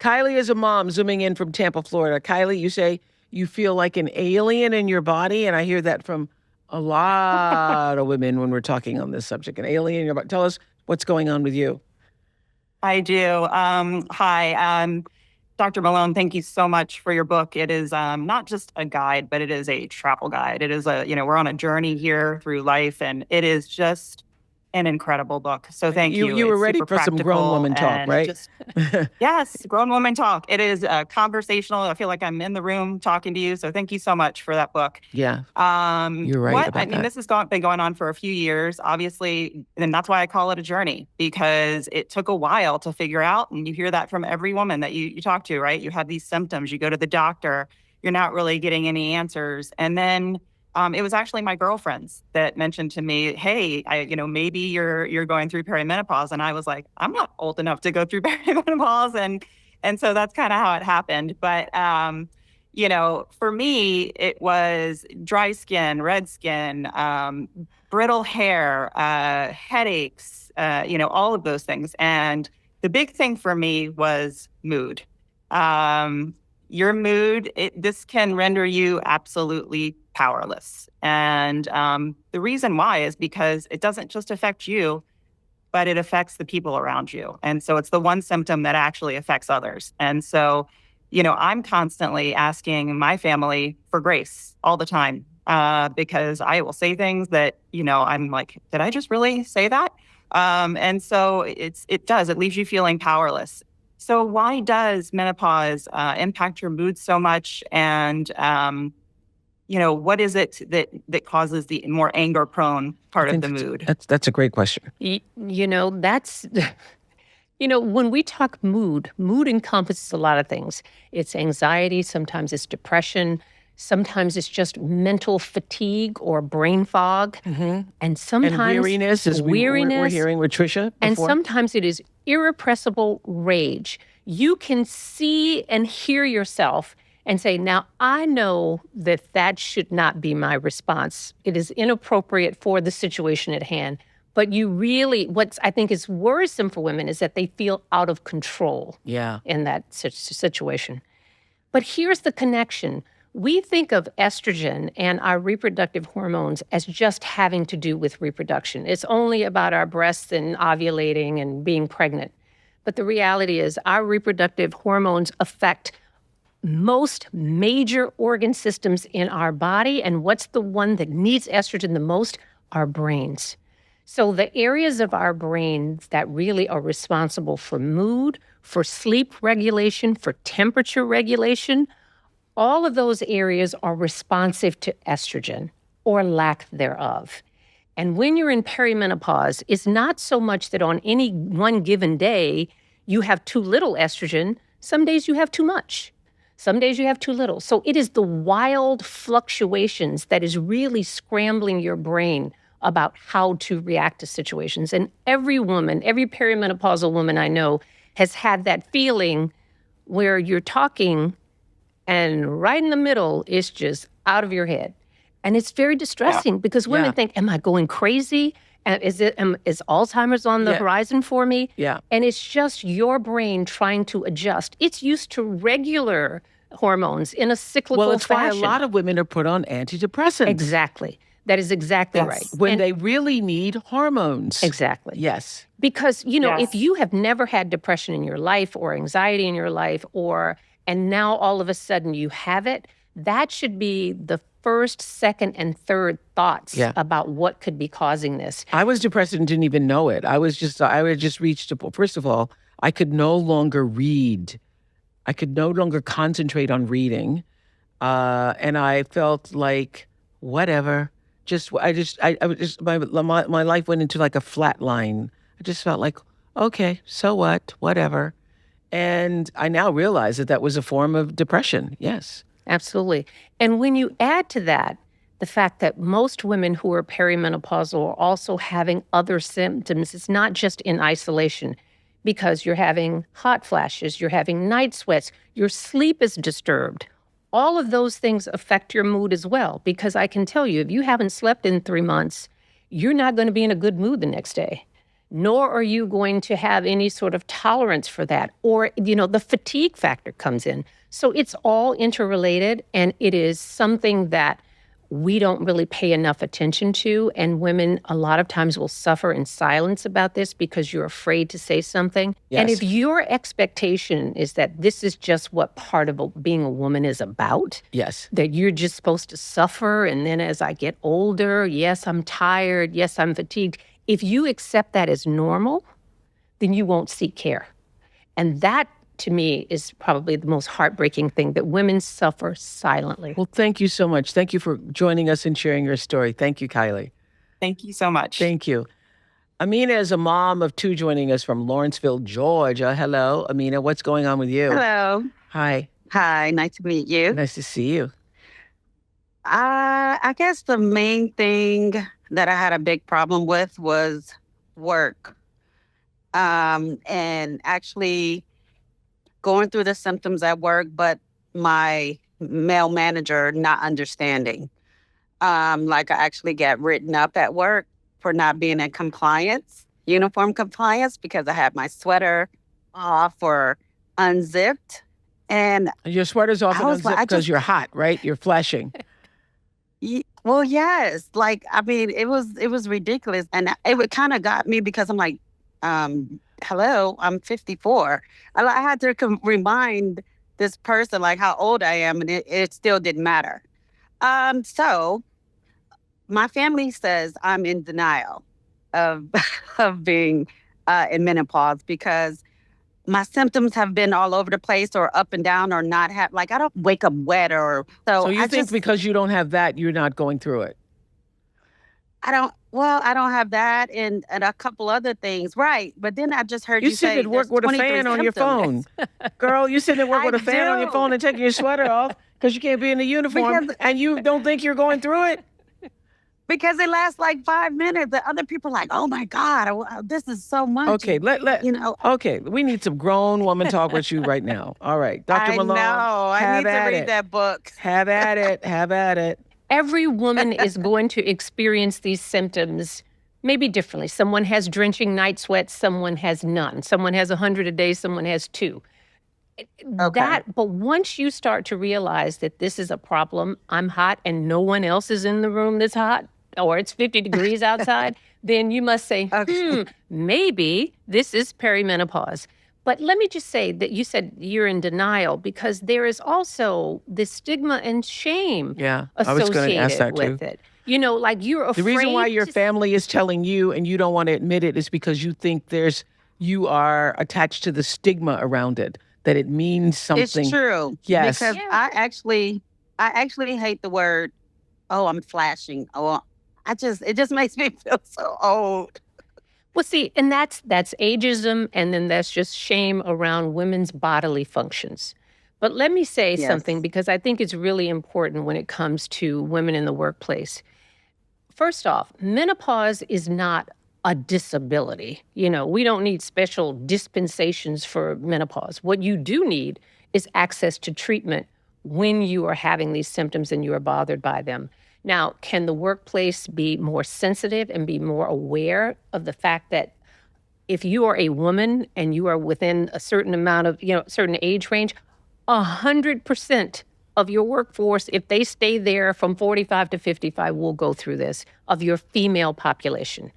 Kylie is a mom zooming in from Tampa, Florida. Kylie, you say you feel like an alien in your body, and I hear that from a lot of women when we're talking on this subject. An alien in your body. Tell us what's going on with you. I do. Hi, Dr. Malone, thank you so much for your book. It is not just a guide, but it is a travel guide. It is we're on a journey here through life, and it is just an incredible book. So thank you. You were It's ready super for some grown woman talk, and right? Yes, grown woman talk. It is conversational. I feel like I'm in the room talking to you. So thank you so much for that book. Yeah, you're right about that. This has been going on for a few years, obviously, and that's why I call it a journey, because it took a while to figure out, and you hear that from every woman that you talk to, right? You have these symptoms, you go to the doctor, you're not really getting any answers. And then it was actually my girlfriends that mentioned to me, "Hey, maybe you're going through perimenopause," and I was like, "I'm not old enough to go through perimenopause," and so that's kind of how it happened. But for me, it was dry skin, red skin, brittle hair, headaches, all of those things. And the big thing for me was mood. Your mood, this can render you absolutely powerless. And the reason why is because it doesn't just affect you, but it affects the people around you. And so it's the one symptom that actually affects others. And so, I'm constantly asking my family for grace all the time, because I will say things that, I'm like, did I just really say that? And so it leaves you feeling powerless. So why does menopause impact your mood so much? And, what is it that causes the more anger-prone part of the mood? That's a great question. That's, when we talk mood encompasses a lot of things. It's anxiety, sometimes it's depression, sometimes it's just mental fatigue or brain fog. Mm-hmm. And sometimes weariness, as we're hearing with Tricia before. And sometimes it is irrepressible rage. You can see and hear yourself and say, now, I know that should not be my response. It is inappropriate for the situation at hand. But what I think is worrisome for women is that they feel out of control in that situation. But here's the connection. We think of estrogen and our reproductive hormones as just having to do with reproduction. It's only about our breasts and ovulating and being pregnant. But the reality is our reproductive hormones affect most major organ systems in our body. And what's the one that needs estrogen the most? Our brains. So the areas of our brains that really are responsible for mood, for sleep regulation, for temperature regulation, all of those areas are responsive to estrogen or lack thereof. And when you're in perimenopause, it's not so much that on any one given day you have too little estrogen. Some days you have too much. Some days you have too little. So it is the wild fluctuations that is really scrambling your brain about how to react to situations. And every woman, every perimenopausal woman I know has had that feeling where you're talking and right in the middle is just out of your head. And it's very distressing because women think, am I going crazy? Is Alzheimer's on the horizon for me? Yeah. And it's just your brain trying to adjust. It's used to regular hormones in a cyclical fashion. Well, it's why a lot of women are put on antidepressants. Exactly. That is exactly right. When they really need hormones. Exactly. Yes. Because, if you have never had depression in your life or anxiety in your life and now all of a sudden you have it, that should be the first, second, and third thoughts about what could be causing this. I was depressed and didn't even know it. I had just reached first of all, I could no longer read. I could no longer concentrate on reading. And I felt like, whatever. My life went into like a flat line. I just felt like, okay, so what, whatever. And I now realize that was a form of depression. Yes. Absolutely. And when you add to that the fact that most women who are perimenopausal are also having other symptoms, it's not just in isolation, because you're having hot flashes, you're having night sweats, your sleep is disturbed. All of those things affect your mood as well, because I can tell you, if you haven't slept in 3 months, you're not going to be in a good mood the next day. nor are you going to have any sort of tolerance for that. Or, the fatigue factor comes in. So it's all interrelated, and it is something that we don't really pay enough attention to. And women a lot of times will suffer in silence about this because you're afraid to say something. And Yes. if your expectation is that this is just what part of being a woman is about, Yes. that you're just supposed to suffer, and then as I get older, yes, I'm tired, yes, I'm fatigued. If you accept that as normal, then you won't seek care. And that, to me, is probably the most heartbreaking thing, that women suffer silently. Well, thank you so much. Thank you for joining us and sharing your story. Thank you, Kylie. Thank you so much. Thank you. Amina is a mom of two joining us from Lawrenceville, Georgia. Hello, Amina. What's going on with you? Hello. Hi. Hi, nice to meet you. Nice to see you. I guess the main thing that I had a big problem with was work. And actually going through the symptoms at work, but my male manager not understanding. Like I actually got written up at work for not being in compliance, uniform compliance, because I had my sweater off or unzipped. And Your sweater's off and I was like, unzipped because you're hot, right? You're flashing. well, yes. Like, I mean, it was ridiculous. And it kind of got me because I'm like, hello, I'm 54. I had to remind this person like how old I am, and it still didn't matter. So my family says I'm in denial of of being in menopause because my symptoms have been all over the place or up and down or not have, like, I don't wake up wet or So you I think just, because you don't have that, you're not going through it? I don't have that and a couple other things. Right. But then I just heard You you sitting say at work there's with a 23 fan on your phone. symptoms. Girl, you sitting at work I with a fan on your do. phone and taking your sweater off because you can't be in the uniform Because and you don't think you're going through it? because it lasts like 5 minutes. The other people are like, oh my God, this is so much. Okay, okay, we need some grown woman talk with you right now. All right, Dr. I Malone, know. I have need to at read it. that book. Have at it. Have at it. Every woman is going to experience these symptoms maybe differently. Someone has drenching night sweats, someone has none. Someone has 100 a day, someone has 2. Okay. But once you start to realize that this is a problem, I'm hot and no one else is in the room that's hot, or it's 50 degrees outside, then you must say, Okay. maybe this is perimenopause. But let me just say that you said you're in denial because there is also this stigma and shame Yeah, I was going to ask associated that too. with it. Like you're The afraid reason why your to family is telling you and you don't want to admit it is because you think you are attached to the stigma around it, that it means something. It's true. Yes. Because Yeah. I actually hate the word, oh, I'm flashing. Oh, it just makes me feel so old. Well, see, and that's ageism, and then that's just shame around women's bodily functions. But let me say something Yes. because I think it's really important when it comes to women in the workplace. First off, menopause is not a disability. We don't need special dispensations for menopause. What you do need is access to treatment when you are having these symptoms and you are bothered by them. Now, can the workplace be more sensitive and be more aware of the fact that if you are a woman and you are within a certain amount of, certain age range, 100% of your workforce, if they stay there from 45 to 55, will go through this, of your female population.